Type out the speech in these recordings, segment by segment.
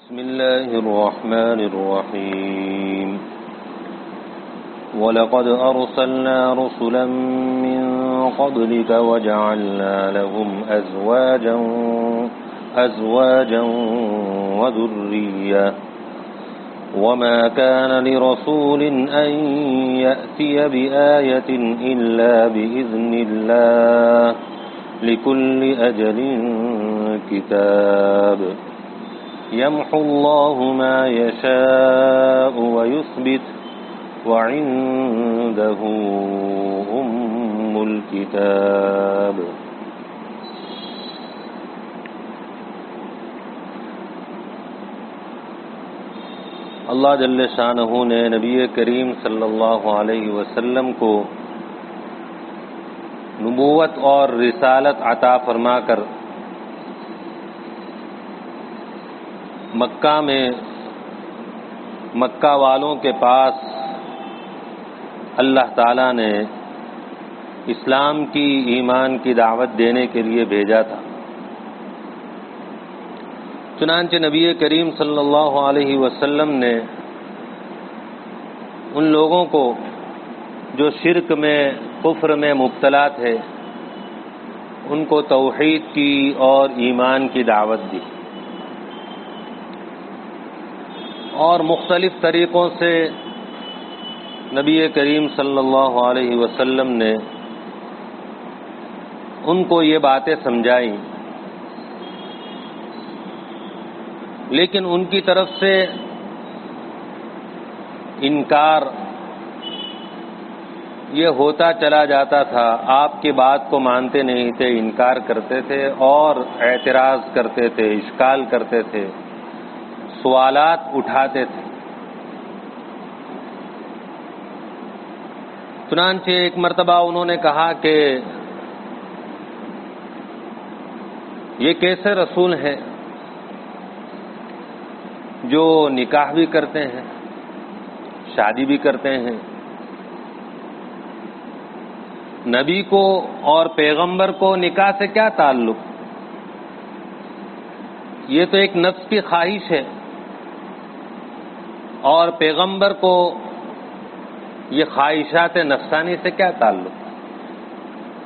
بسم الله الرحمن الرحيم ولقد أرسلنا رسلا من قبلك وجعلنا لهم أزواجا وذرية وما كان لرسول أن يأتي بآية إلا بإذن الله لكل أجل كتاب يمحو الله ما يشاء ويثبت وعنده الكتاب. اللہ جل شانہ نے نبی کریم صلی اللہ علیہ وسلم کو نبوت اور رسالت عطا فرما کر مکہ میں مکہ والوں کے پاس اللہ تعالیٰ نے اسلام کی ایمان کی دعوت دینے کے لیے بھیجا تھا. چنانچہ نبی کریم صلی اللہ علیہ وسلم نے ان لوگوں کو جو شرک میں کفر میں مبتلا تھے ان کو توحید کی اور ایمان کی دعوت دی اور مختلف طریقوں سے نبی کریم صلی اللہ علیہ وسلم نے ان کو یہ باتیں سمجھائیں، لیکن ان کی طرف سے انکار یہ ہوتا چلا جاتا تھا. آپ کی بات کو مانتے نہیں تھے، انکار کرتے تھے اور اعتراض کرتے تھے، اشکال کرتے تھے، سوالات اٹھاتے تھے. چنانچہ ایک مرتبہ انہوں نے کہا کہ یہ کیسے رسول ہیں جو نکاح بھی کرتے ہیں، شادی بھی کرتے ہیں. نبی کو اور پیغمبر کو نکاح سے کیا تعلق؟ یہ تو ایک نفس کی خواہش ہے، اور پیغمبر کو یہ خواہشات نفسانی سے کیا تعلق؟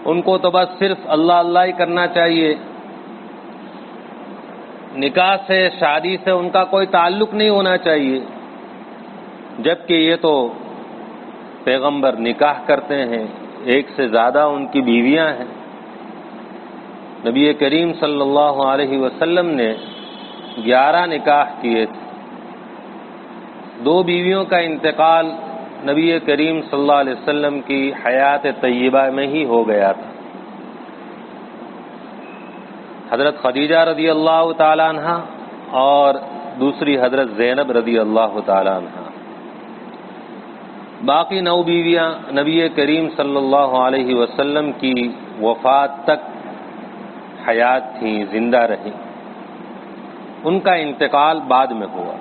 ان کو تو بس صرف اللہ اللہ ہی کرنا چاہیے. نکاح سے، شادی سے ان کا کوئی تعلق نہیں ہونا چاہیے، جبکہ یہ تو پیغمبر نکاح کرتے ہیں، ایک سے زیادہ ان کی بیویاں ہیں. نبی کریم صلی اللہ علیہ وسلم نے 11 نکاح کیے تھے. 2 بیویوں کا انتقال نبی کریم صلی اللہ علیہ وسلم کی حیات طیبہ میں ہی ہو گیا تھا. حضرت خدیجہ رضی اللہ تعالی عنہ اور دوسری حضرت زینب رضی اللہ تعالی عنہ. باقی 9 بیویاں نبی کریم صلی اللہ علیہ وسلم کی وفات تک حیات تھیں، زندہ رہیں. ان کا انتقال بعد میں ہوا.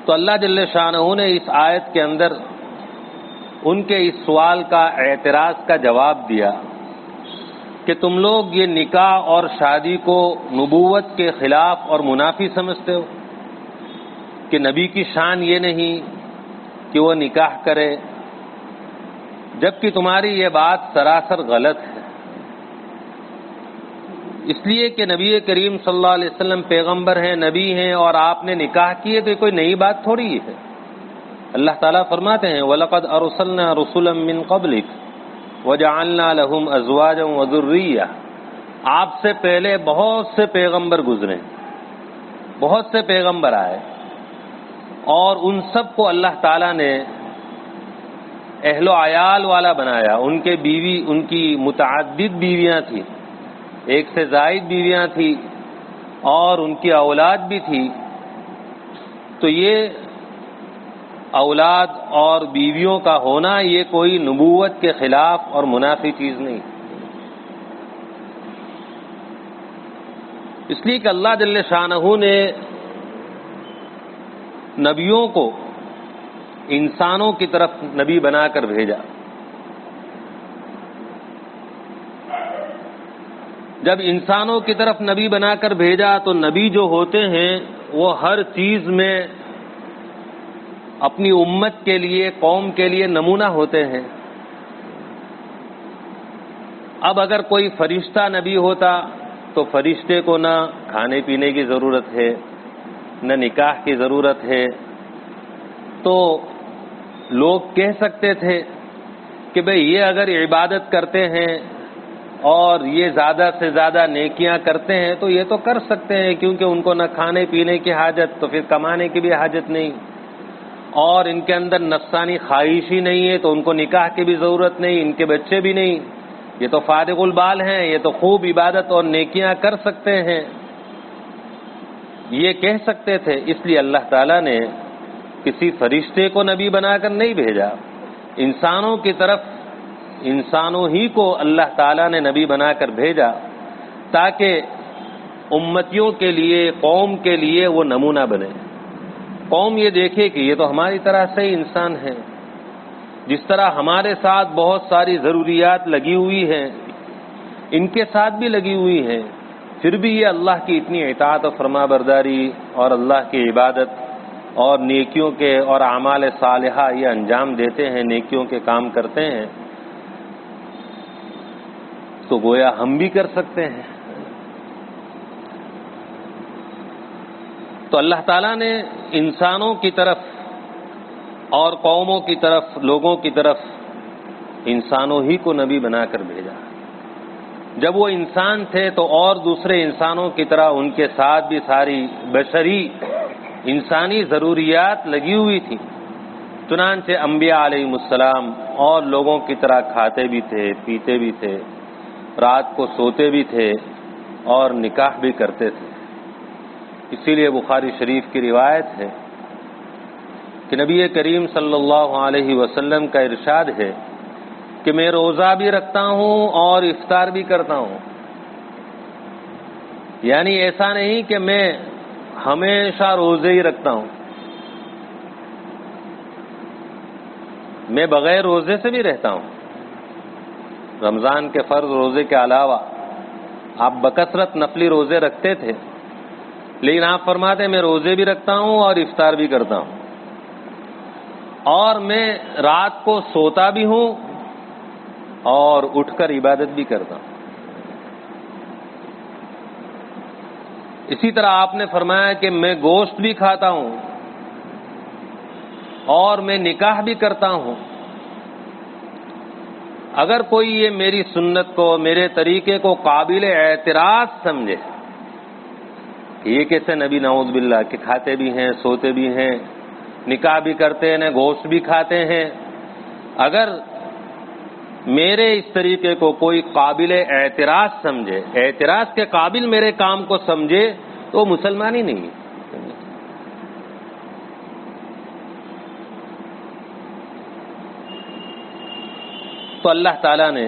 تو اللہ جل شانہ نے اس آیت کے اندر ان کے اس سوال کا، اعتراض کا جواب دیا کہ تم لوگ یہ نکاح اور شادی کو نبوت کے خلاف اور منافی سمجھتے ہو کہ نبی کی شان یہ نہیں کہ وہ نکاح کرے، جبکہ تمہاری یہ بات سراسر غلط ہے. اس لیے کہ نبی کریم صلی اللہ علیہ وسلم پیغمبر ہیں، نبی ہیں، اور آپ نے نکاح کیے تو یہ کوئی نئی بات تھوڑی ہے. اللہ تعالیٰ فرماتے ہیں وَلَقَدْ أَرْسَلْنَا رُسُلًا مِّن قَبْلِكَ وَجَعَلْنَا لَهُمْ أَزْوَاجًا وَذُرِّيَّةً. آپ سے پہلے بہت سے پیغمبر گزرے، بہت سے پیغمبر آئے، اور ان سب کو اللہ تعالیٰ نے اہل و عیال والا بنایا. ان کے بیوی، ان کی متعدد بیویاں تھیں، ایک سے زائد بیویاں تھیں، اور ان کی اولاد بھی تھی. تو یہ اولاد اور بیویوں کا ہونا یہ کوئی نبوت کے خلاف اور منافی چیز نہیں. اس لیے کہ اللہ جل شانہ نے نبیوں کو انسانوں کی طرف نبی بنا کر بھیجا. جب انسانوں کی طرف نبی بنا کر بھیجا تو نبی جو ہوتے ہیں وہ ہر چیز میں اپنی امت کے لیے، قوم کے لیے نمونہ ہوتے ہیں۔ اب اگر کوئی فرشتہ نبی ہوتا تو فرشتے کو نہ کھانے پینے کی ضرورت ہے، نہ نکاح کی ضرورت ہے، تو لوگ کہہ سکتے تھے کہ بھئی یہ اگر عبادت کرتے ہیں اور یہ زیادہ سے زیادہ نیکیاں کرتے ہیں تو یہ تو کر سکتے ہیں، کیونکہ ان کو نہ کھانے پینے کی حاجت تو پھر کمانے کی بھی حاجت نہیں، اور ان کے اندر نفسانی خواہش ہی نہیں ہے تو ان کو نکاح کی بھی ضرورت نہیں، ان کے بچے بھی نہیں، یہ تو فارغ البال ہیں، یہ تو خوب عبادت اور نیکیاں کر سکتے ہیں، یہ کہہ سکتے تھے۔ اس لیے اللہ تعالیٰ نے کسی فرشتے کو نبی بنا کر نہیں بھیجا، انسانوں کی طرف انسانوں ہی کو اللہ تعالیٰ نے نبی بنا کر بھیجا تاکہ امتیوں کے لیے، قوم کے لیے وہ نمونہ بنے۔ قوم یہ دیکھے کہ یہ تو ہماری طرح سے ہی انسان ہیں، جس طرح ہمارے ساتھ بہت ساری ضروریات لگی ہوئی ہیں ان کے ساتھ بھی لگی ہوئی ہیں، پھر بھی یہ اللہ کی اتنی اطاعت و فرما برداری اور اللہ کی عبادت اور نیکیوں کے اور اعمال صالحہ یہ انجام دیتے ہیں، نیکیوں کے کام کرتے ہیں، تو گویا ہم بھی کر سکتے ہیں۔ تو اللہ تعالیٰ نے انسانوں کی طرف اور قوموں کی طرف، لوگوں کی طرف انسانوں ہی کو نبی بنا کر بھیجا۔ جب وہ انسان تھے تو اور دوسرے انسانوں کی طرح ان کے ساتھ بھی ساری بشری انسانی ضروریات لگی ہوئی تھی، چنانچہ انبیاء علیہ السلام اور لوگوں کی طرح کھاتے بھی تھے، پیتے بھی تھے، رات کو سوتے بھی تھے اور نکاح بھی کرتے تھے۔ اسی لیے بخاری شریف کی روایت ہے کہ نبی کریم صلی اللہ علیہ وسلم کا ارشاد ہے کہ میں روزہ بھی رکھتا ہوں اور افطار بھی کرتا ہوں، یعنی ایسا نہیں کہ میں ہمیشہ روزے ہی رکھتا ہوں، میں بغیر روزے سے بھی رہتا ہوں۔ رمضان کے فرض روزے کے علاوہ آپ بکثرت نفلی روزے رکھتے تھے، لیکن آپ فرماتے ہیں میں روزے بھی رکھتا ہوں اور افطار بھی کرتا ہوں، اور میں رات کو سوتا بھی ہوں اور اٹھ کر عبادت بھی کرتا ہوں۔ اسی طرح آپ نے فرمایا کہ میں گوشت بھی کھاتا ہوں اور میں نکاح بھی کرتا ہوں۔ اگر کوئی یہ میری سنت کو، میرے طریقے کو قابل اعتراض سمجھے کہ یہ کیسے نبی نعوذ باللہ کہ کھاتے بھی ہیں، سوتے بھی ہیں، نکاح بھی کرتے ہیں، گوشت بھی کھاتے ہیں، اگر میرے اس طریقے کو کوئی قابل اعتراض سمجھے، اعتراض کے قابل میرے کام کو سمجھے تو وہ مسلمان ہی نہیں ہے۔ تو اللہ تعالیٰ نے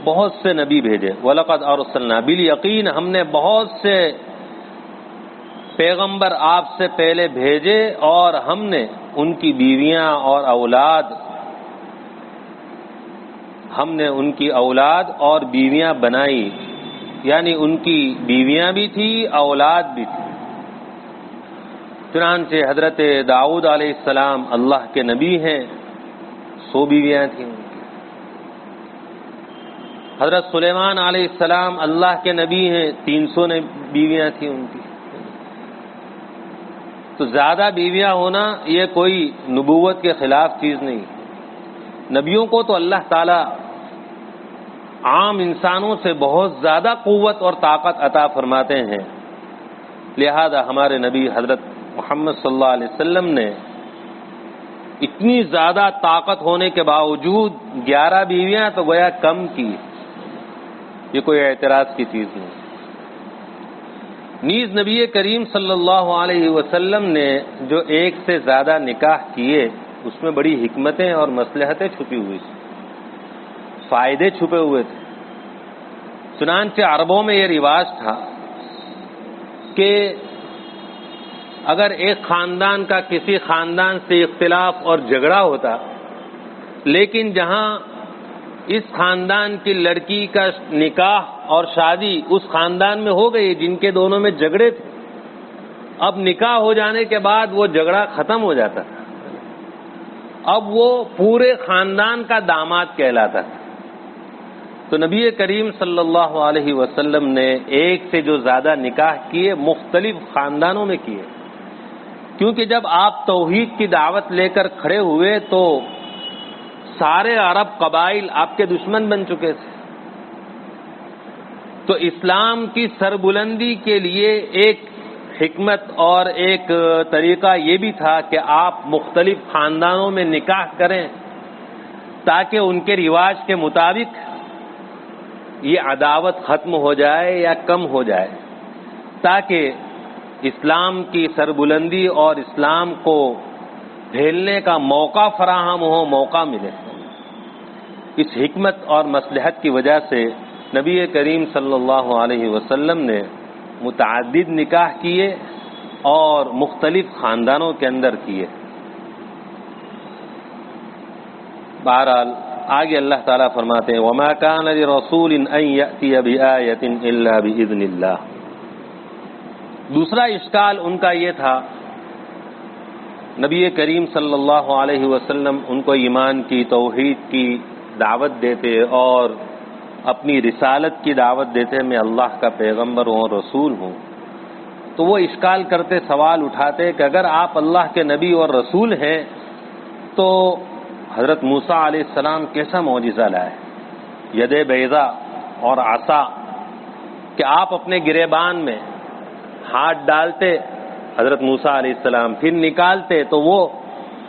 بہت سے نبی بھیجے، وَلَقَدْ أَرْسَلْنَا، بالیقین ہم نے بہت سے پیغمبر آپ سے پہلے بھیجے، اور ہم نے ان کی بیویاں اور اولاد، ہم نے ان کی اولاد اور بیویاں بنائی، یعنی ان کی بیویاں بھی تھی، اولاد بھی تھی۔ چنانچہ حضرت داؤد علیہ السلام اللہ کے نبی ہیں، 100 بیویاں تھیں ان کی۔ حضرت سلیمان علیہ السلام اللہ کے نبی ہیں، 300 بیویاں تھیں ان کی۔ تو زیادہ بیویاں ہونا یہ کوئی نبوت کے خلاف چیز نہیں۔ نبیوں کو تو اللہ تعالیٰ عام انسانوں سے بہت زیادہ قوت اور طاقت عطا فرماتے ہیں، لہذا ہمارے نبی حضرت محمد صلی اللہ علیہ وسلم نے اتنی زیادہ طاقت ہونے کے باوجود 11 بیویاں تو گویا کم کی، یہ کوئی اعتراض کی چیز نہیں۔ نیز نبی کریم صلی اللہ علیہ وسلم نے جو ایک سے زیادہ نکاح کیے اس میں بڑی حکمتیں اور مصلحتیں چھپی ہوئی تھیں، فائدے چھپے ہوئے تھے۔ چنانچہ عربوں میں یہ رواج تھا کہ اگر ایک خاندان کا کسی خاندان سے اختلاف اور جھگڑا ہوتا، لیکن جہاں اس خاندان کی لڑکی کا نکاح اور شادی اس خاندان میں ہو گئی جن کے دونوں میں جھگڑے تھے، اب نکاح ہو جانے کے بعد وہ جھگڑا ختم ہو جاتا تھا، اب وہ پورے خاندان کا داماد کہلاتا تھا۔ تو نبی کریم صلی اللہ علیہ وسلم نے ایک سے جو زیادہ نکاح کیے مختلف خاندانوں میں کیے، کیونکہ جب آپ توحید کی دعوت لے کر کھڑے ہوئے تو سارے عرب قبائل آپ کے دشمن بن چکے تھے، تو اسلام کی سربلندی کے لیے ایک حکمت اور ایک طریقہ یہ بھی تھا کہ آپ مختلف خاندانوں میں نکاح کریں تاکہ ان کے رواج کے مطابق یہ عداوت ختم ہو جائے یا کم ہو جائے، تاکہ اسلام کی سربلندی اور اسلام کو پھیلنے کا موقع فراہم ہو، موقع ملے۔ اس حکمت اور مصلحت کی وجہ سے نبی کریم صلی اللہ علیہ وسلم نے متعدد نکاح کیے اور مختلف خاندانوں کے اندر کیے۔ بہرحال آگے اللہ تعالیٰ فرماتے ہیں وَمَا كَانَ لِرَسُولٍ أَن يَأْتِيَ بِآيَةٍ إِلَّا بِإِذْنِ اللَّهِ۔ دوسرا اشکال ان کا یہ تھا، نبی کریم صلی اللہ علیہ وسلم ان کو ایمان کی، توحید کی دعوت دیتے اور اپنی رسالت کی دعوت دیتے، میں اللہ کا پیغمبر ہوں اور رسول ہوں، تو وہ اشکال کرتے، سوال اٹھاتے کہ اگر آپ اللہ کے نبی اور رسول ہیں تو حضرت موسیٰ علیہ السلام کیسا معجزہ لائے، ید بیضا اور عصا، کہ آپ اپنے گریبان میں ہاتھ ڈالتے حضرت موسیٰ علیہ السلام، پھر نکالتے تو وہ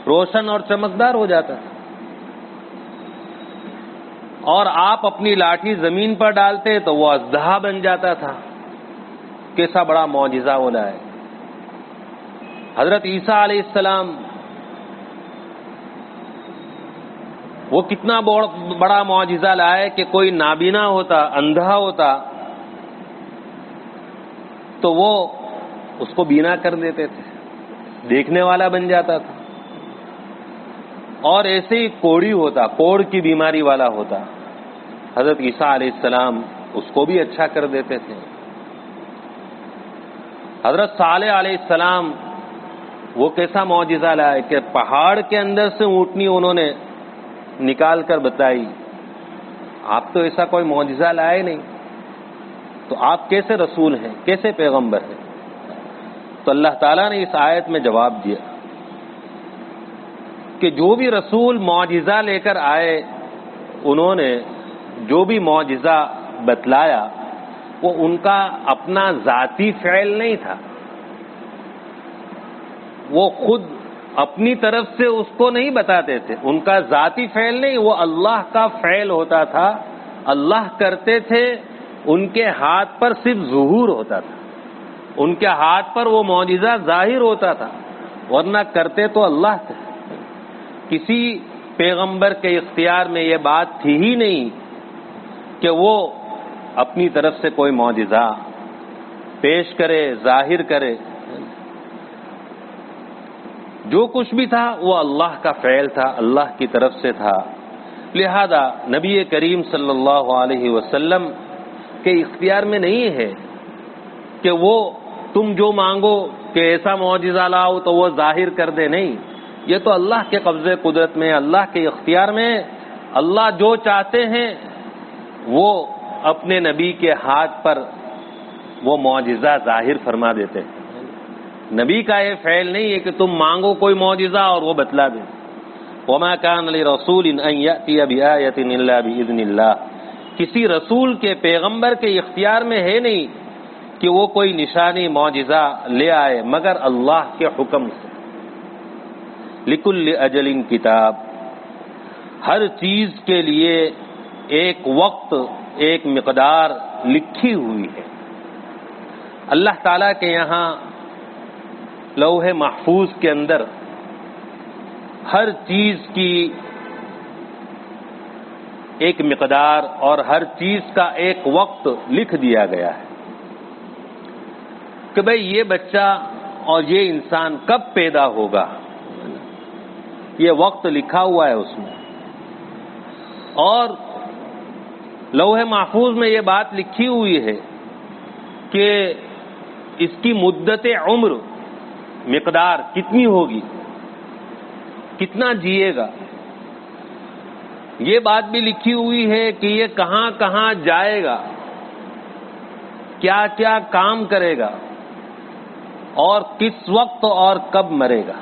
روشن اور چمکدار ہو جاتا تھا، اور آپ اپنی لاٹھی زمین پر ڈالتے تو وہ اژدہا بن جاتا تھا، کیسا بڑا معجزہ وہ لائے۔ حضرت عیسیٰ علیہ السلام وہ کتنا بڑا معجزہ لائے کہ کوئی نابینا ہوتا، اندھا ہوتا تو وہ اس کو بینا کر دیتے تھے، دیکھنے والا بن جاتا تھا، اور ایسے ہی کوڑی ہوتا، کوڑ کی بیماری والا ہوتا، حضرت عیسیٰ علیہ السلام اس کو بھی اچھا کر دیتے تھے۔ حضرت صالح علیہ السلام وہ کیسا معجزہ لائے کہ پہاڑ کے اندر سے اونٹنی انہوں نے نکال کر بتائی، آپ تو ایسا کوئی معجزہ لائے نہیں، تو آپ کیسے رسول ہیں، کیسے پیغمبر ہیں؟ تو اللہ تعالیٰ نے اس آیت میں جواب دیا کہ جو بھی رسول معجزہ لے کر آئے، انہوں نے جو بھی معجزہ بتلایا وہ ان کا اپنا ذاتی فعل نہیں تھا، وہ خود اپنی طرف سے اس کو نہیں بتاتے تھے، ان کا ذاتی فعل نہیں، وہ اللہ کا فعل ہوتا تھا، اللہ کرتے تھے، ان کے ہاتھ پر صرف ظہور ہوتا تھا، ان کے ہاتھ پر وہ معجزہ ظاہر ہوتا تھا، ورنہ کرتے تو اللہ تھے۔ کسی پیغمبر کے اختیار میں یہ بات تھی ہی نہیں کہ وہ اپنی طرف سے کوئی معجزہ پیش کرے، ظاہر کرے، جو کچھ بھی تھا وہ اللہ کا فعل تھا، اللہ کی طرف سے تھا۔ لہذا نبی کریم صلی اللہ علیہ وسلم کے اختیار میں نہیں ہے کہ وہ تم جو مانگو کہ ایسا معجزہ لاؤ تو وہ ظاہر کر دے، نہیں، یہ تو اللہ کے قبضے قدرت میں، اللہ کے اختیار میں، اللہ جو چاہتے ہیں وہ اپنے نبی کے ہاتھ پر وہ معجزہ ظاہر فرما دیتے ہیں۔ نبی کا یہ فعل نہیں ہے کہ تم مانگو کوئی معجزہ اور وہ بتلا دے۔ وَمَا كَانَ لِرَسُولٍ أَن يَأْتِيَ بِآيَةٍ إِلَّا بِإِذْنِ اللَّهِ۔ کسی رسول کے، پیغمبر کے اختیار میں ہے نہیں کہ وہ کوئی نشانی، معجزہ لے آئے مگر اللہ کے حکم سے۔ لِكُلِّ أَجَلٍ کتاب، ہر چیز کے لیے ایک وقت، ایک مقدار لکھی ہوئی ہے۔ اللہ تعالیٰ کے یہاں لوح محفوظ کے اندر ہر چیز کی ایک مقدار اور ہر چیز کا ایک وقت لکھ دیا گیا ہے کہ بھئی یہ بچہ اور یہ انسان کب پیدا ہوگا، یہ وقت لکھا ہوا ہے اس میں، اور لوح محفوظ میں یہ بات لکھی ہوئی ہے کہ اس کی مدت عمر مقدار کتنی ہوگی، کتنا جیے گا. یہ بات بھی لکھی ہوئی ہے کہ یہ کہاں کہاں جائے گا، کیا کیا کام کرے گا، اور کس وقت اور کب مرے گا.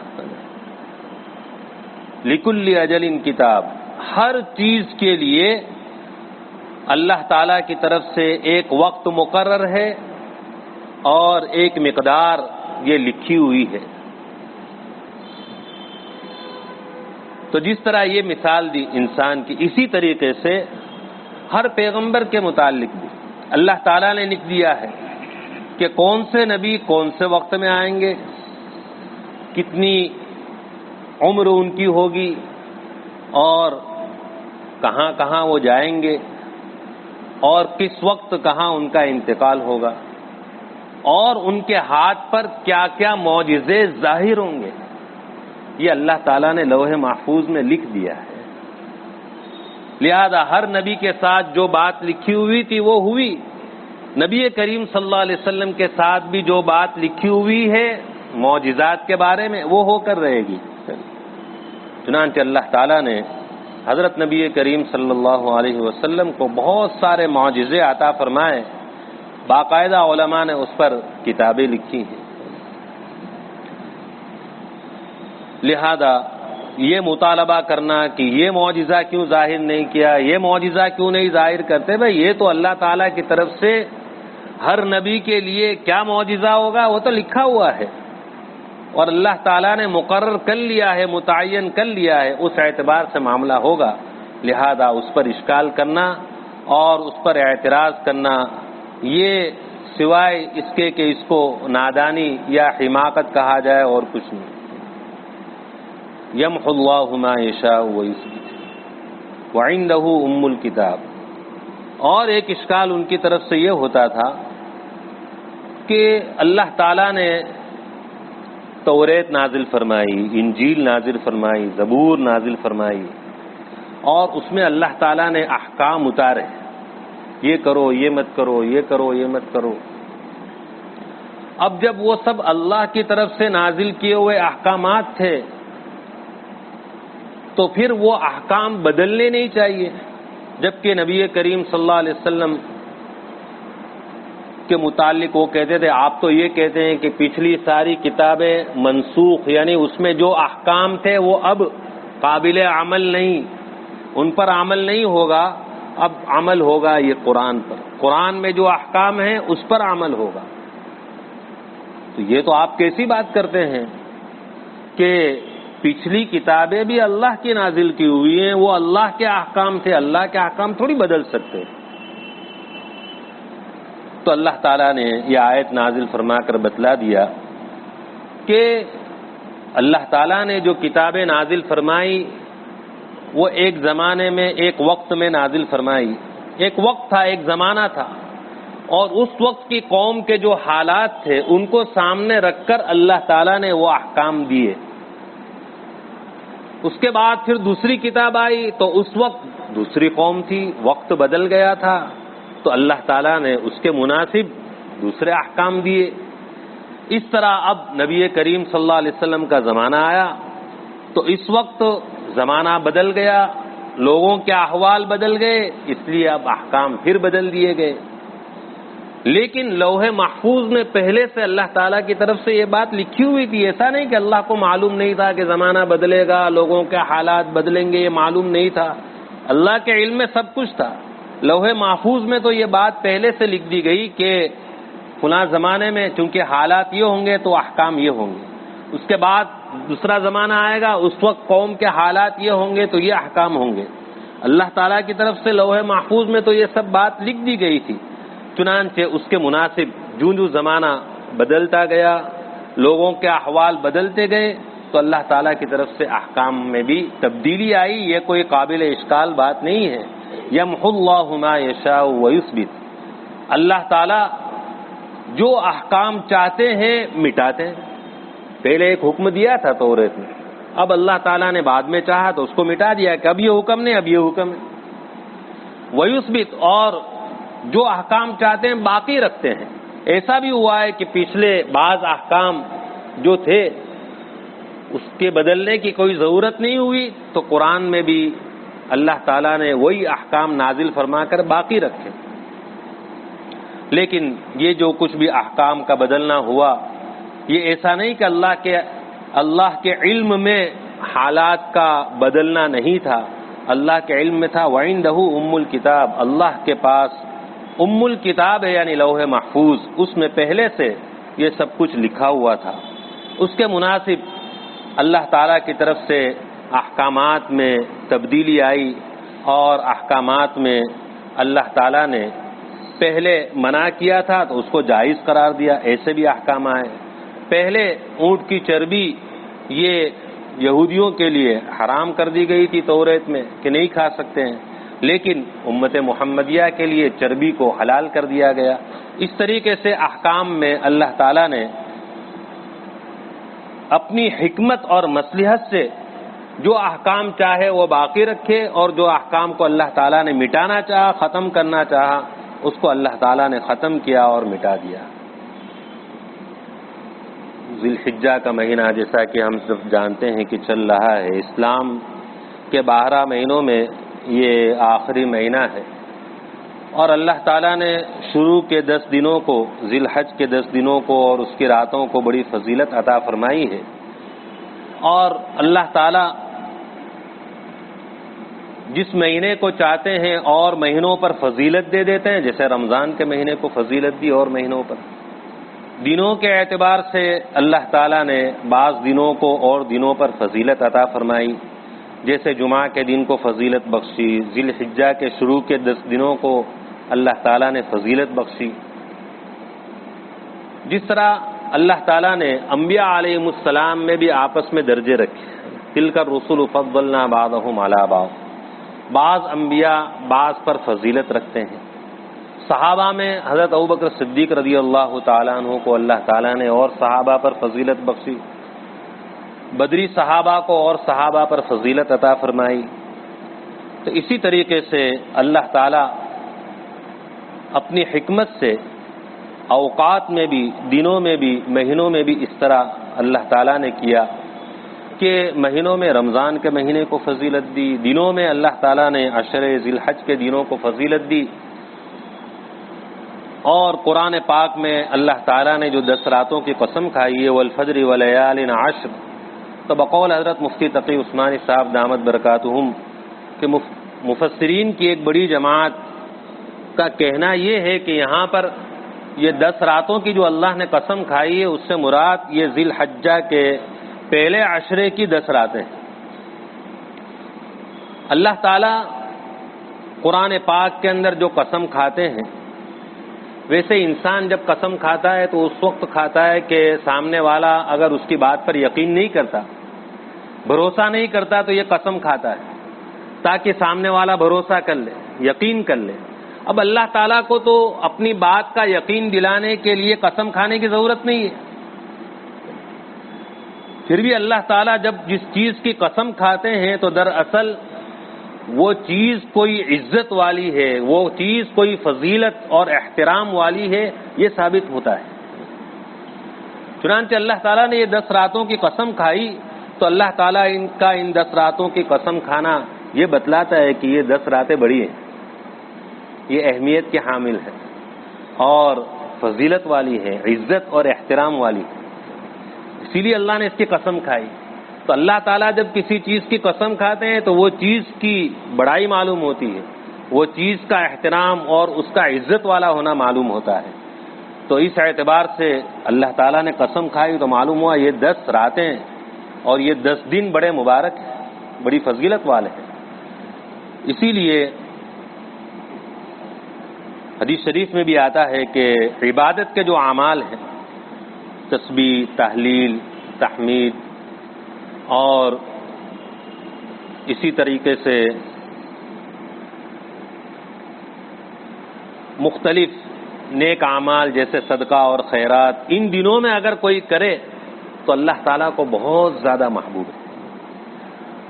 لِكُلِّ أَجَلٍ کتاب، ہر چیز کے لیے اللہ تعالی کی طرف سے ایک وقت مقرر ہے اور ایک مقدار یہ لکھی ہوئی ہے. تو جس طرح یہ مثال دی انسان کی، اسی طریقے سے ہر پیغمبر کے متعلق بھی اللہ تعالیٰ نے لکھ دیا ہے کہ کون سے نبی کون سے وقت میں آئیں گے، کتنی عمر ان کی ہوگی، اور کہاں کہاں وہ جائیں گے، اور کس وقت کہاں ان کا انتقال ہوگا، اور ان کے ہاتھ پر کیا کیا معجزے ظاہر ہوں گے. یہ اللہ تعالیٰ نے لوح محفوظ میں لکھ دیا ہے. لہذا ہر نبی کے ساتھ جو بات لکھی ہوئی تھی وہ ہوئی. نبی کریم صلی اللہ علیہ وسلم کے ساتھ بھی جو بات لکھی ہوئی ہے معجزات کے بارے میں وہ ہو کر رہے گی. چنانچہ اللہ تعالیٰ نے حضرت نبی کریم صلی اللہ علیہ وسلم کو بہت سارے معجزے عطا فرمائے. باقاعدہ علماء نے اس پر کتابیں لکھی ہیں. لہذا یہ مطالبہ کرنا کہ یہ معجزہ کیوں ظاہر نہیں کیا، یہ معجزہ کیوں نہیں ظاہر کرتے، بھائی یہ تو اللہ تعالیٰ کی طرف سے ہر نبی کے لیے کیا معجزہ ہوگا وہ تو لکھا ہوا ہے، اور اللہ تعالیٰ نے مقرر کر لیا ہے، متعین کر لیا ہے، اس اعتبار سے معاملہ ہوگا. لہذا اس پر اشکال کرنا اور اس پر اعتراض کرنا یہ سوائے اس کے کہ اس کو نادانی یا حماقت کہا جائے اور کچھ نہیں. یمحو اللہ ما یشاء ویثبت وعنده ام الکتاب. اور ایک اشکال ان کی طرف سے یہ ہوتا تھا کہ اللہ تعالیٰ نے توریت نازل فرمائی، انجیل نازل فرمائی، زبور نازل فرمائی، اور اس میں اللہ تعالیٰ نے احکام اتارے، یہ کرو، یہ مت کرو، یہ کرو، یہ مت کرو. اب جب وہ سب اللہ کی طرف سے نازل کیے ہوئے احکامات تھے تو پھر وہ احکام بدلنے نہیں چاہیے. جبکہ نبی کریم صلی اللہ علیہ وسلم کے متعلق وہ کہتے تھے، آپ تو یہ کہتے ہیں کہ پچھلی ساری کتابیں منسوخ، یعنی اس میں جو احکام تھے وہ اب قابل عمل نہیں، ان پر عمل نہیں ہوگا، اب عمل ہوگا یہ قرآن پر، قرآن میں جو احکام ہیں اس پر عمل ہوگا. تو یہ تو آپ کیسی بات کرتے ہیں کہ پچھلی کتابیں بھی اللہ کی نازل کی ہوئی ہیں، وہ اللہ کے احکام تھے، اللہ کے احکام تھوڑی بدل سکتے. تو اللہ تعالیٰ نے یہ آیت نازل فرما کر بتلا دیا کہ اللہ تعالیٰ نے جو کتابیں نازل فرمائی وہ ایک زمانے میں، ایک وقت میں نازل فرمائی. ایک وقت تھا، ایک زمانہ تھا، اور اس وقت کی قوم کے جو حالات تھے ان کو سامنے رکھ کر اللہ تعالیٰ نے وہ احکام دیے. اس کے بعد پھر دوسری کتاب آئی تو اس وقت دوسری قوم تھی، وقت بدل گیا تھا، تو اللہ تعالیٰ نے اس کے مناسب دوسرے احکام دیے. اس طرح اب نبی کریم صلی اللہ علیہ وسلم کا زمانہ آیا تو اس وقت زمانہ بدل گیا، لوگوں کے احوال بدل گئے، اس لیے اب احکام پھر بدل دیے گئے. لیکن لوح محفوظ میں پہلے سے اللہ تعالیٰ کی طرف سے یہ بات لکھی ہوئی تھی. ایسا نہیں کہ اللہ کو معلوم نہیں تھا کہ زمانہ بدلے گا، لوگوں کے حالات بدلیں گے، یہ معلوم نہیں تھا. اللہ کے علم میں سب کچھ تھا. لوح محفوظ میں تو یہ بات پہلے سے لکھ دی گئی کہ فلاں زمانے میں چونکہ حالات یہ ہوں گے تو احکام یہ ہوں گے، اس کے بعد دوسرا زمانہ آئے گا، اس وقت قوم کے حالات یہ ہوں گے تو یہ احکام ہوں گے. اللہ تعالیٰ کی طرف سے لوح محفوظ میں تو یہ سب بات لکھ دی گئی تھی. چنانچہ اس کے مناسب جو زمانہ بدلتا گیا، لوگوں کے احوال بدلتے گئے، تو اللہ تعالیٰ کی طرف سے احکام میں بھی تبدیلی آئی. یہ کوئی قابل اشکال بات نہیں ہے. یمحو اللہ ما یشاء ویثبت. اللہ تعالیٰ جو احکام چاہتے ہیں مٹاتے ہیں. پہلے ایک حکم دیا تھا توریت میں، اب اللہ تعالیٰ نے بعد میں چاہا تو اس کو مٹا دیا کہ اب یہ حکم نہیں، اب یہ حکم ہے. ویثبت، اور جو احکام چاہتے ہیں باقی رکھتے ہیں۔ ایسا بھی ہوا ہے کہ پچھلے بعض احکام جو تھے اس کے بدلنے کی کوئی ضرورت نہیں ہوئی تو قرآن میں بھی اللہ تعالیٰ نے وہی احکام نازل فرما کر باقی رکھے۔ لیکن یہ جو کچھ بھی احکام کا بدلنا ہوا، یہ ایسا نہیں کہ اللہ کے علم میں حالات کا بدلنا نہیں تھا، اللہ کے علم میں تھا۔ وَعِندَهُ أُمُّ الْكِتَابِ، اللہ کے پاس ام الکتاب ہے یعنی لوح محفوظ، اس میں پہلے سے یہ سب کچھ لکھا ہوا تھا۔ اس کے مناسب اللہ تعالیٰ کی طرف سے احکامات میں تبدیلی آئی، اور احکامات میں اللہ تعالیٰ نے پہلے منع کیا تھا تو اس کو جائز قرار دیا، ایسے بھی احکام آئے۔ پہلے اونٹ کی چربی یہ یہودیوں کے لیے حرام کر دی گئی تھی توریت میں کہ نہیں کھا سکتے ہیں، لیکن امت محمدیہ کے لیے چربی کو حلال کر دیا گیا۔ اس طریقے سے احکام میں اللہ تعالیٰ نے اپنی حکمت اور مصلحت سے جو احکام چاہے وہ باقی رکھے، اور جو احکام کو اللہ تعالیٰ نے مٹانا چاہا، ختم کرنا چاہا، اس کو اللہ تعالیٰ نے ختم کیا اور مٹا دیا۔ ذی الحجہ کا مہینہ جیسا کہ ہم سب جانتے ہیں کہ چل رہا ہے، اسلام کے 12 مہینوں میں یہ آخری مہینہ ہے، اور اللہ تعالیٰ نے شروع کے 10 دنوں کو، ذی الحج کے 10 دنوں کو اور اس کی راتوں کو بڑی فضیلت عطا فرمائی ہے، اور اللہ تعالیٰ جس مہینے کو چاہتے ہیں اور مہینوں پر فضیلت دے دیتے ہیں، جیسے رمضان کے مہینے کو فضیلت دی اور مہینوں پر۔ دنوں کے اعتبار سے اللہ تعالیٰ نے بعض دنوں کو اور دنوں پر فضیلت عطا فرمائی، جیسے جمعہ کے دن کو فضیلت بخشی، ذی الحجہ کے شروع کے 10 دنوں کو اللہ تعالیٰ نے فضیلت بخشی۔ جس طرح اللہ تعالیٰ نے انبیاء علیہ السلام میں بھی آپس میں درجے رکھے، تلک الرسل فضلنا بعضهم علی بعض، بعض انبیاء بعض پر فضیلت رکھتے ہیں۔ صحابہ میں حضرت ابوبکر صدیق رضی اللہ تعالیٰ عنہ کو اللہ تعالیٰ نے اور صحابہ پر فضیلت بخشی، بدری صحابہ کو اور صحابہ پر فضیلت عطا فرمائی۔ تو اسی طریقے سے اللہ تعالیٰ اپنی حکمت سے اوقات میں بھی، دنوں میں بھی، مہینوں میں بھی اس طرح اللہ تعالیٰ نے کیا کہ مہینوں میں رمضان کے مہینے کو فضیلت دی، دنوں میں اللہ تعالیٰ نے عشر ذی الحج کے دنوں کو فضیلت دی، اور قرآن پاک میں اللہ تعالیٰ نے جو 10 راتوں کی قسم کھائی ہے، والفجر ولیال عشر، تو بقول حضرت مفتی تقی عثمانی صاحب دامت برکاتہم کہ مفسرین کی ایک بڑی جماعت کا کہنا یہ ہے کہ یہاں پر یہ 10 راتوں کی جو اللہ نے قسم کھائی ہے اس سے مراد یہ ذی الحجہ کے پہلے عشرے کی 10 راتیں۔ اللہ تعالیٰ قرآن پاک کے اندر جو قسم کھاتے ہیں، ویسے انسان جب قسم کھاتا ہے تو اس وقت کھاتا ہے کہ سامنے والا اگر اس کی بات پر یقین نہیں کرتا، بھروسہ نہیں کرتا تو یہ قسم کھاتا ہے تاکہ سامنے والا بھروسہ کر لے، یقین کر لے۔ اب اللہ تعالیٰ کو تو اپنی بات کا یقین دلانے کے لیے قسم کھانے کی ضرورت نہیں ہے، پھر بھی اللہ تعالیٰ جب جس چیز کی قسم کھاتے ہیں تو دراصل وہ چیز کوئی عزت والی ہے، وہ چیز کوئی فضیلت اور احترام والی ہے، یہ ثابت ہوتا ہے۔ چنانچہ اللہ تعالیٰ نے یہ 10 راتوں کی قسم کھائی تو اللہ تعالیٰ ان 10 راتوں کی قسم کھانا یہ بتلاتا ہے کہ یہ 10 راتیں بڑی ہیں، یہ اہمیت کے حامل ہے اور فضیلت والی ہے، عزت اور احترام والی ہے، اسی لیے اللہ نے اس کی قسم کھائی۔ تو اللہ تعالیٰ جب کسی چیز کی قسم کھاتے ہیں تو وہ چیز کی بڑائی معلوم ہوتی ہے، وہ چیز کا احترام اور اس کا عزت والا ہونا معلوم ہوتا ہے۔ تو اس اعتبار سے اللہ تعالیٰ نے قسم کھائی تو معلوم ہوا یہ 10 راتیں اور یہ 10 دن بڑے مبارک ہیں، بڑی فضیلت والے ہیں۔ اسی لیے حدیث شریف میں بھی آتا ہے کہ عبادت کے جو اعمال ہیں، تسبیح، تحلیل، تحمید اور اسی طریقے سے مختلف نیک اعمال جیسے صدقہ اور خیرات، ان دنوں میں اگر کوئی کرے تو اللہ تعالیٰ کو بہت زیادہ محبوب ہے۔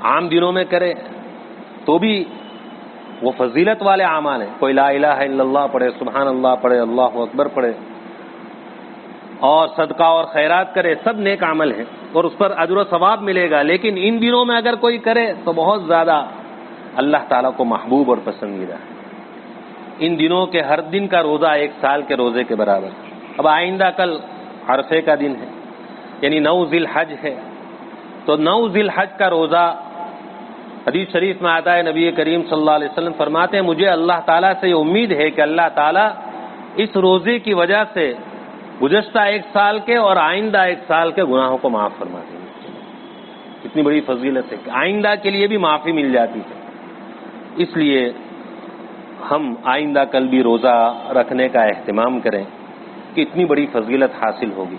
عام دنوں میں کرے تو بھی وہ فضیلت والے اعمال ہیں. کوئی لا الہ الا اللہ پڑھے، سبحان اللہ پڑھے، اللہ اکبر پڑھے اور صدقہ اور خیرات کرے، سب نیک عمل ہیں اور اس پر اجر و ثواب ملے گا. لیکن ان دنوں میں اگر کوئی کرے تو بہت زیادہ اللہ تعالیٰ کو محبوب اور پسندیدہ ہے. ان دنوں کے ہر دن کا روزہ 1 سال کے روزے کے برابر. اب آئندہ کل عرفے کا دن ہے، یعنی 9 ذی الحج ہے، تو 9 ذی الحج کا روزہ حدیث شریف میں آتا ہے، نبی کریم صلی اللہ علیہ وسلم فرماتے ہیں مجھے اللہ تعالیٰ سے یہ امید ہے کہ اللہ تعالیٰ اس روزے کی وجہ سے گزشتہ 1 سال کے اور آئندہ 1 سال کے گناہوں کو معاف فرما دیں گے. اتنی بڑی فضیلت ہے کہ آئندہ کے لیے بھی معافی مل جاتی ہے. اس لیے ہم آئندہ کل بھی روزہ رکھنے کا اہتمام کریں کہ اتنی بڑی فضیلت حاصل ہوگی.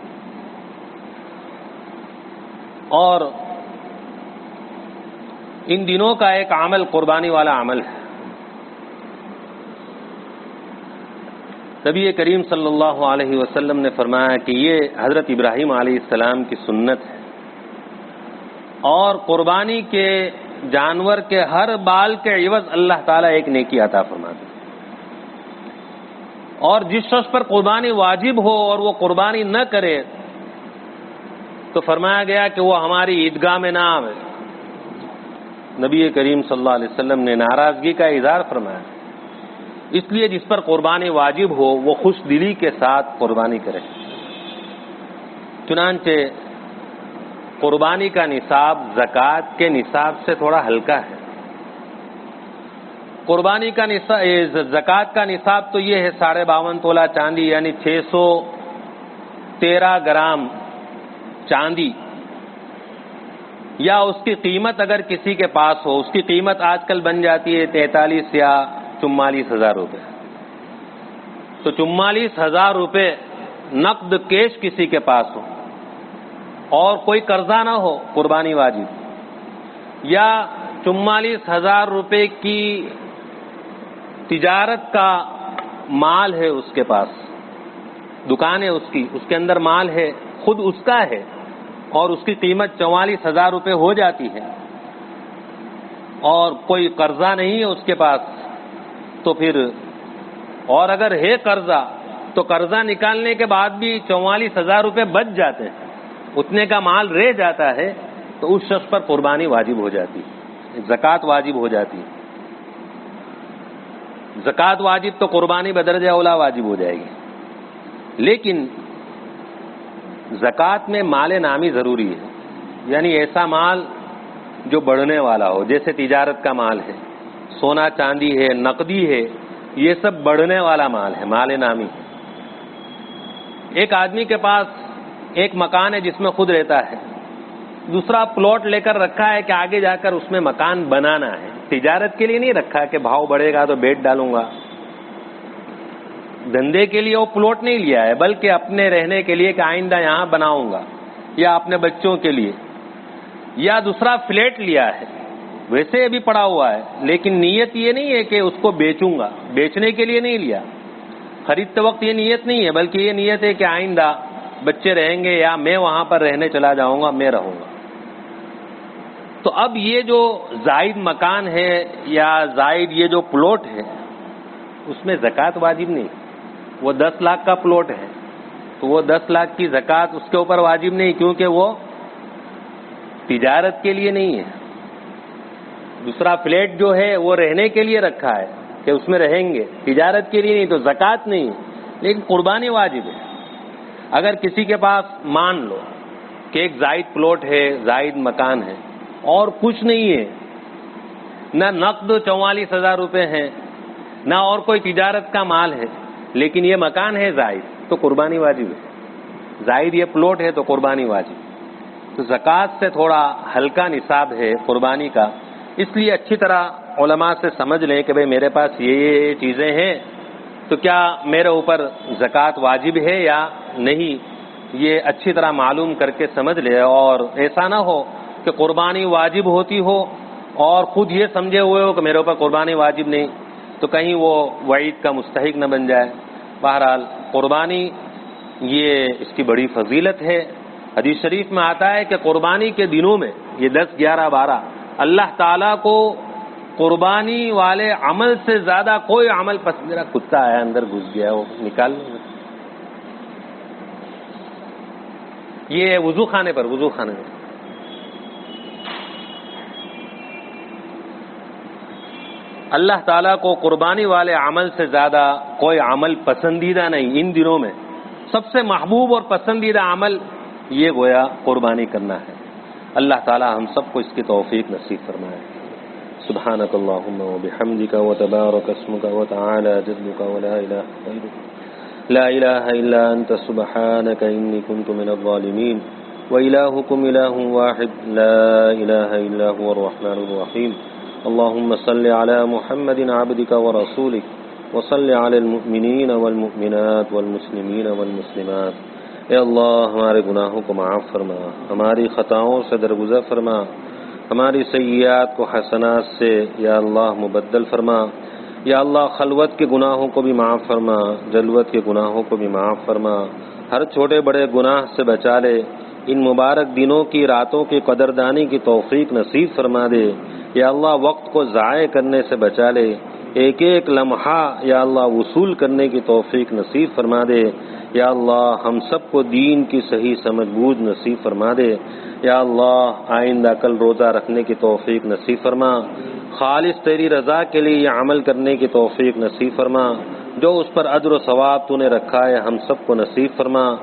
اور ان دنوں کا ایک عمل قربانی والا عمل ہے. نبی کریم صلی اللہ علیہ وسلم نے فرمایا کہ یہ حضرت ابراہیم علیہ السلام کی سنت ہے، اور قربانی کے جانور کے ہر بال کے عوض اللہ تعالیٰ ایک نیکی عطا فرماتے ہیں. اور جس شخص پر قربانی واجب ہو اور وہ قربانی نہ کرے تو فرمایا گیا کہ وہ ہماری عیدگاہ میں نہ آوے. نبی کریم صلی اللہ علیہ وسلم نے ناراضگی کا اظہار فرمایا. اس لیے جس پر قربانی واجب ہو وہ خوش دلی کے ساتھ قربانی کرے. چنانچہ قربانی کا نصاب زکوٰۃ کے نصاب سے تھوڑا ہلکا ہے. قربانی کا نصاب، زکوٰۃ کا نصاب تو یہ ہے 52.5 تولہ چاندی، یعنی 613 گرام چاندی، یا اس کی قیمت اگر کسی کے پاس ہو، اس کی قیمت آج کل بن جاتی ہے 43 یا 44,000 روپے. تو 44,000 روپے نقد کیش کسی کے پاس ہو اور کوئی قرضہ نہ ہو، قربانی واجب. یا 44,000 روپے کی تجارت کا مال ہے اس کے پاس، دکان ہے اس کی، اس کے اندر مال ہے، خود اس کا ہے، اور اس کی قیمت 44,000 روپے ہو جاتی ہے، اور کوئی قرضہ نہیں ہے اس کے پاس، تو پھر، اور اگر ہے قرضہ تو قرضہ نکالنے کے بعد بھی 44,000 روپے بچ جاتے ہیں، اتنے کا مال رہ جاتا ہے، تو اس شخص پر قربانی واجب ہو جاتی ہے، زکوٰۃ واجب ہو جاتی ہے. زکوٰۃ واجب تو قربانی بدرجہ اولا واجب ہو جائے گی. لیکن زکوٰۃ میں مال نامی ضروری ہے، یعنی ایسا مال جو بڑھنے والا ہو، جیسے تجارت کا مال ہے، سونا چاندی ہے، نقدی ہے، یہ سب بڑھنے والا مال ہے، مال نامی ہے. ایک آدمی کے پاس ایک مکان ہے جس میں خود رہتا ہے، دوسرا پلاٹ لے کر رکھا ہے کہ آگے جا کر اس میں مکان بنانا ہے، تجارت کے لیے نہیں رکھا کہ بھاؤ بڑھے گا تو بیچ ڈالوں گا، دھندے کے لیے وہ پلاٹ نہیں لیا ہے، بلکہ اپنے رہنے کے لیے کہ آئندہ یہاں بناؤں گا، یا اپنے بچوں کے لیے. یا دوسرا فلیٹ لیا ہے، ویسے ابھی پڑا ہوا ہے، لیکن نیت یہ نہیں ہے کہ اس کو بیچوں گا، بیچنے کے لیے نہیں لیا، خریدتے وقت یہ نیت نہیں ہے، بلکہ یہ نیت ہے کہ آئندہ بچے رہیں گے یا میں وہاں پر رہنے چلا جاؤں گا، میں رہوں گا. تو اب یہ جو زائد مکان ہے یا زائد یہ جو پلاٹ ہے، اس میں زکوٰۃ واجب نہیں. وہ 10 لاکھ کا پلاٹ ہے تو وہ 10 لاکھ کی زکوٰۃ اس کے اوپر واجب نہیں، کیونکہ وہ تجارت کے لیے نہیں ہے. دوسرا فلیٹ جو ہے وہ رہنے کے لیے رکھا ہے کہ اس میں رہیں گے، تجارت کے لیے نہیں، تو زکوٰۃ نہیں، لیکن قربانی واجب ہے. اگر کسی کے پاس مان لو کہ ایک زائد پلاٹ ہے، زائد مکان ہے، اور کچھ نہیں ہے، نہ نقد 44,000 روپے ہیں، نہ اور کوئی تجارت کا مال ہے، لیکن یہ مکان ہے زائد، تو قربانی واجب ہے. زائد یہ پلاٹ ہے تو قربانی واجب. تو زکوٰۃ سے تھوڑا ہلکا نصاب ہے قربانی کا، اس لیے اچھی طرح علماء سے سمجھ لیں کہ بھئی میرے پاس یہ چیزیں ہیں تو کیا میرے اوپر زکوٰۃ واجب ہے یا نہیں، یہ اچھی طرح معلوم کر کے سمجھ لے. اور ایسا نہ ہو کہ قربانی واجب ہوتی ہو اور خود یہ سمجھے ہوئے ہو کہ میرے اوپر قربانی واجب نہیں، تو کہیں وہ وعید کا مستحق نہ بن جائے. بہرحال قربانی یہ اس کی بڑی فضیلت ہے. حدیث شریف میں آتا ہے کہ قربانی کے دنوں میں، یہ 10، 11، 12، اللہ تعالیٰ کو قربانی والے عمل سے زیادہ کوئی عمل پسند، میرا کتا آیا اندر گھس گیا وہ نکال لیں۔ یہ وضو خانے پر اللہ تعالیٰ کو قربانی والے عمل سے زیادہ کوئی عمل پسندیدہ نہیں۔ ان دنوں میں سب سے محبوب اور پسندیدہ عمل یہ گویا قربانی کرنا ہے۔ اللہ تعالیٰ ہم سب کو اس کی توفیق نصیب فرمائے۔ سبحانک اللہم وبحمدک وتبارک اسمک وتعالی جدک ولا الہ غیرک لا الہ الا انت سبحانک انی کنت من الظالمین وإلہکم الہ واحد لا الہ الا هو الرحمن الرحیم اللہم صل علی محمد عبدک ورسولک وصل علی المؤمنین والمؤمنات والمسلمین والمسلمات۔ اے اللہ ہمارے گناہوں کو معاف فرما، ہماری خطاؤں سے درگزر فرما، ہماری سیئات کو حسنات سے یا اللہ مبدل فرما۔ یا اللہ خلوت کے گناہوں کو بھی معاف فرما، جلوت کے گناہوں کو بھی معاف فرما، ہر چھوٹے بڑے گناہ سے بچا لے۔ ان مبارک دنوں کی راتوں کی قدردانی کی توفیق نصیب فرما دے۔ یا اللہ وقت کو ضائع کرنے سے بچا لے، ایک ایک لمحہ یا اللہ وصول کرنے کی توفیق نصیب فرما دے۔ یا اللہ ہم سب کو دین کی صحیح سمجھ بوجھ نصیب فرما دے۔ یا اللہ آئندہ کل روزہ رکھنے کی توفیق نصیب فرما، خالص تیری رضا کے لیے یہ عمل کرنے کی توفیق نصیب فرما، جو اس پر اجر و ثواب تو نے رکھا ہے ہم سب کو نصیب فرما۔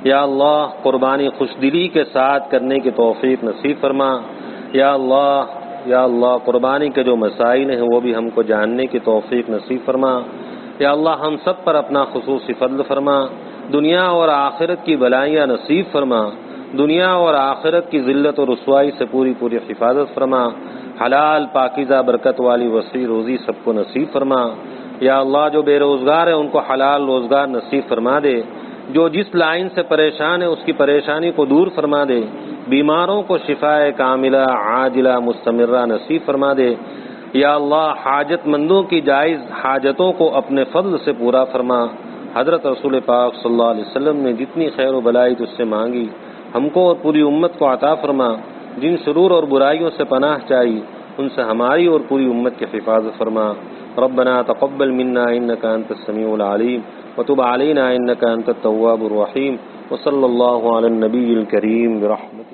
یا اللہ قربانی خوش دلی کے ساتھ کرنے کی توفیق نصیب فرما۔ یا اللہ قربانی کے جو مسائل ہیں وہ بھی ہم کو جاننے کی توفیق نصیب فرما۔ یا اللہ ہم سب پر اپنا خصوصی فضل فرما، دنیا اور آخرت کی بلائیاں نصیب فرما، دنیا اور آخرت کی ذلت و رسوائی سے پوری حفاظت فرما، حلال پاکیزہ برکت والی وسیع روزی سب کو نصیب فرما۔ یا اللہ جو بے روزگار ہیں ان کو حلال روزگار نصیب فرما دے، جو جس لائن سے پریشان ہے اس کی پریشانی کو دور فرما دے، بیماروں کو شفاء کاملہ عاجلہ مستمرہ نصیب فرما دے۔ یا اللہ حاجت مندوں کی جائز حاجتوں کو اپنے فضل سے پورا فرما۔ حضرت رسول پاک صلی اللہ علیہ وسلم نے جتنی خیر و بلائی تجھ سے مانگی ہم کو اور پوری امت کو عطا فرما، جن شرور اور برائیوں سے پناہ چاہی ان سے ہماری اور پوری امت کی حفاظت فرما۔ ربنا تقبل منا انك انت السميع العليم وتب علينا انك انت التواب الرحيم وصلى الله على النبي الكريم برحمتك